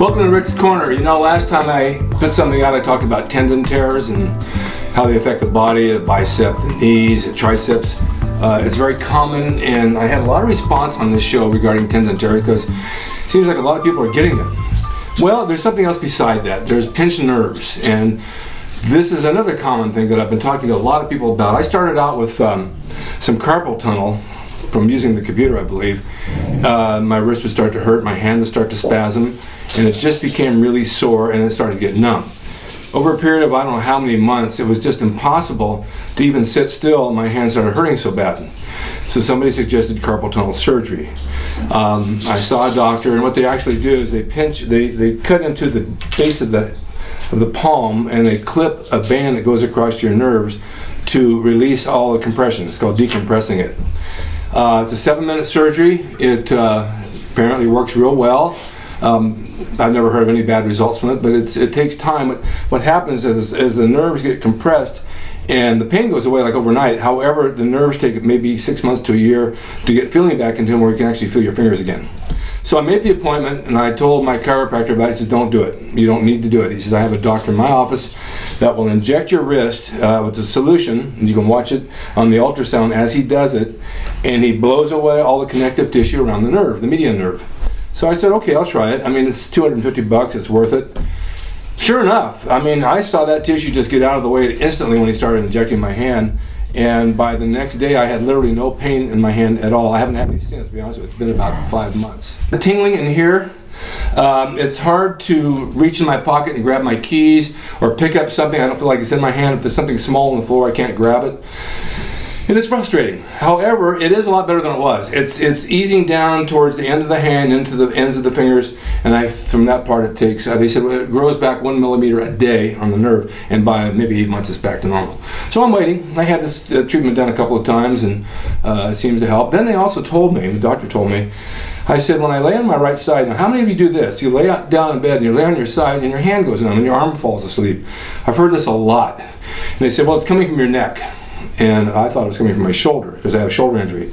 Welcome to Rick's Corner. You know, last time I put something out, I talked about tendon tears and how they affect the body, the bicep, the knees, the triceps. It's very common, and I had a lot of response on this show regarding tendon tears because it seems like a lot of people are getting them. Well, there's something else beside that. There's pinched nerves, and this is another common thing that I've been talking to a lot of people about. I started out with some carpal tunnel from using the computer, I believe. My wrist would start to hurt, my hand would start to spasm, and it just became really sore and it started to get numb. Over a period of I don't know how many months, it was just impossible to even sit still, and my hands started hurting so bad. So somebody suggested carpal tunnel surgery. I saw a doctor, and what they actually do is they cut into the base of the palm, and they clip a band that goes across your nerves to release all the compression. It's called decompressing it. It's a 7-minute surgery. It apparently works real well. I've never heard of any bad results from it, but it takes time. What happens is as the nerves get compressed, and the pain goes away like overnight. However, the nerves take maybe 6 months to a year to get feeling back into them where you can actually feel your fingers again. So I made the appointment, and I told my chiropractor about it. He says, don't do it. You don't need to do it. He says, I have a doctor in my office that will inject your wrist with a solution, and you can watch it on the ultrasound as he does it, and he blows away all the connective tissue around the nerve, the median nerve. So I said, okay, I'll try it. I mean, it's $250, it's worth it. Sure enough, I mean, I saw that tissue just get out of the way instantly when he started injecting my hand. And by the next day, I had literally no pain in my hand at all. I haven't had any since, to be honest with you. It's been about 5 months. The tingling in here, it's hard to reach in my pocket and grab my keys or pick up something. I don't feel like it's in my hand. If there's something small on the floor, I can't grab it. And it's frustrating. However, it is a lot better than it was. It's easing down towards the end of the hand into the ends of the fingers, and from that part it takes, they said it grows back 1 millimeter a day on the nerve, and by maybe 8 months it's back to normal. So I'm waiting. I had this treatment done a couple of times, and it seems to help. Then they also told me, the doctor told me, I said, when I lay on my right side, now how many of you do this? You lay down in bed and you lay on your side and your hand goes numb and your arm falls asleep. I've heard this a lot. And they said, well, it's coming from your neck. And I thought it was coming from my shoulder because I have a shoulder injury.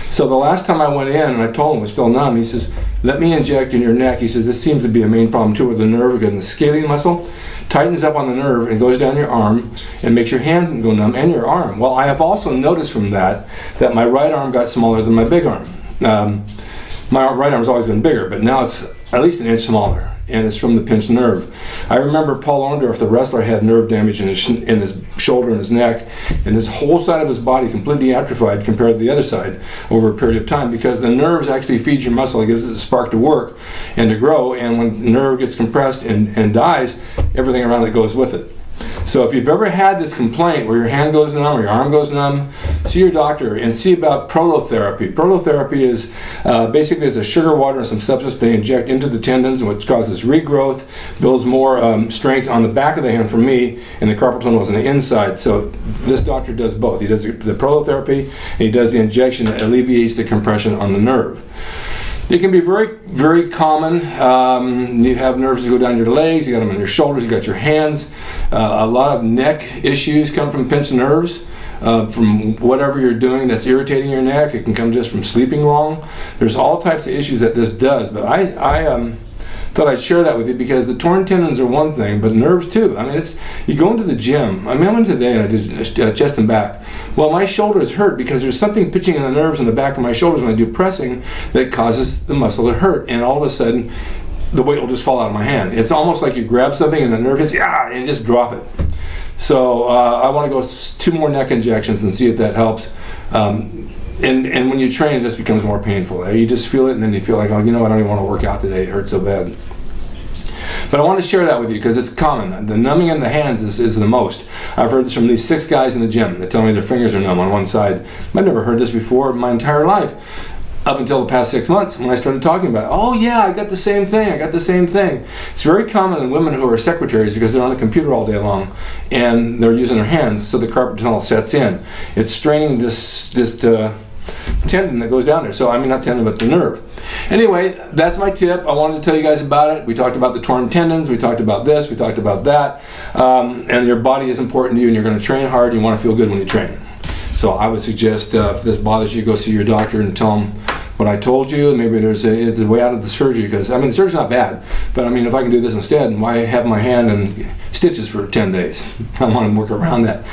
So the last time I went in and I told him it was still numb, he says, let me inject in your neck. He says, this seems to be a main problem too with the nerve, because the scalene muscle tightens up on the nerve and goes down your arm and makes your hand go numb and your arm. Well, I have also noticed from that my right arm got smaller than my big arm. My right arm's always been bigger, but now it's at least an inch smaller. And it's from the pinched nerve. I remember Paul Orndorff, the wrestler, had nerve damage in his shoulder and his neck, and his whole side of his body completely atrophied compared to the other side over a period of time, because the nerves actually feed your muscle. It gives it a spark to work and to grow, and when the nerve gets compressed and dies, everything around it goes with it. So if you've ever had this complaint where your hand goes numb or your arm goes numb, see your doctor and see about prolotherapy. Prolotherapy is basically a sugar water and some substance they inject into the tendons, which causes regrowth, builds more strength on the back of the hand for me, and the carpal tunnel is on the inside. So this doctor does both. He does the prolotherapy and he does the injection that alleviates the compression on the nerve. It can be very, very common. You have nerves that go down your legs, you got them on your shoulders, you got your hands. A lot of neck issues come from pinched nerves, from whatever you're doing that's irritating your neck. It can come just from sleeping wrong. There's all types of issues that this does, but I thought I'd share that with you because the torn tendons are one thing, but nerves too. I mean, you go into the gym. I went today and I did chest and back. Well, my shoulders hurt because there's something pitching in the nerves in the back of my shoulders when I do pressing that causes the muscle to hurt, and all of a sudden the weight will just fall out of my hand. It's almost like you grab something and the nerve hits, and just drop it. So I want to go 2 more neck injections and see if that helps. And when you train, it just becomes more painful. You just feel it, and then you feel like, oh, you know, I don't even want to work out today. It hurts so bad. But I want to share that with you because it's common. The numbing in the hands is the most. I've heard this from these 6 guys in the gym that tell me their fingers are numb on one side. I've never heard this before in my entire life, up until the past 6 months when I started talking about it. Oh yeah, I got the same thing. It's very common in women who are secretaries because they're on the computer all day long and they're using their hands, so the carpal tunnel sets in. It's straining this tendon that goes down there. So, not tendon, but the nerve. Anyway, that's my tip. I wanted to tell you guys about it. We talked about the torn tendons. We talked about this. We talked about that. And your body is important to you, and you're going to train hard, and you want to feel good when you train. So I would suggest if this bothers you, go see your doctor and tell him what I told you. Maybe there's a way out of the surgery, because I mean the surgery's not bad, but I mean if I can do this instead, why have my hand in stitches for 10 days? I want to work around that.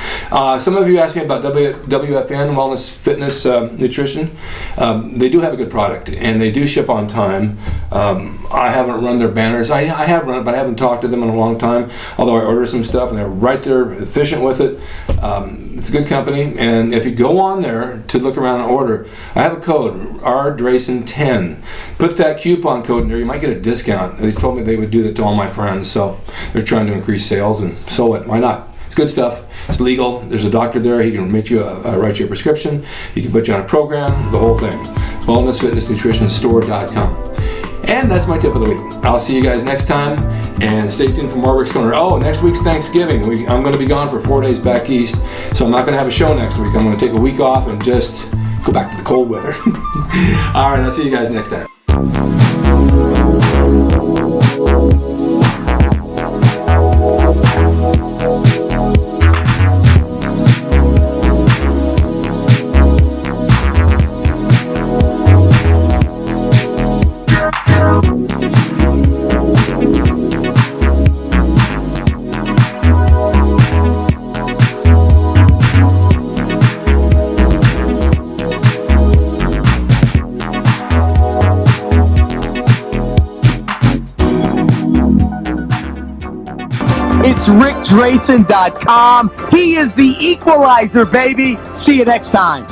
Some of you asked me about WFN, Wellness Fitness Nutrition. They do have a good product, and they do ship on time. I haven't run their banners. I have run it, but I haven't talked to them in a long time, although I order some stuff and they're right there, efficient with it. It's a good company, and if you go on there to look around and order, I have a code, drasin10. Put that coupon code in there, you might get a discount. They told me they would do that to all my friends, so they're trying to increase sales, and so what, why not? It's good stuff, it's legal, there's a doctor there, he can make you write you a prescription, he can put you on a program, the whole thing. WellnessFitnessNutritionStore.com. And that's my tip of the week. I'll see you guys next time, and stay tuned for more Rick's Corner. Oh, next week's Thanksgiving. I'm going to be gone for 4 days back east, so I'm not going to have a show next week. I'm going to take a week off and just go back to the cold weather. All right, I'll see you guys next time. It's rickdrasin.com. He is the equalizer, baby. See you next time.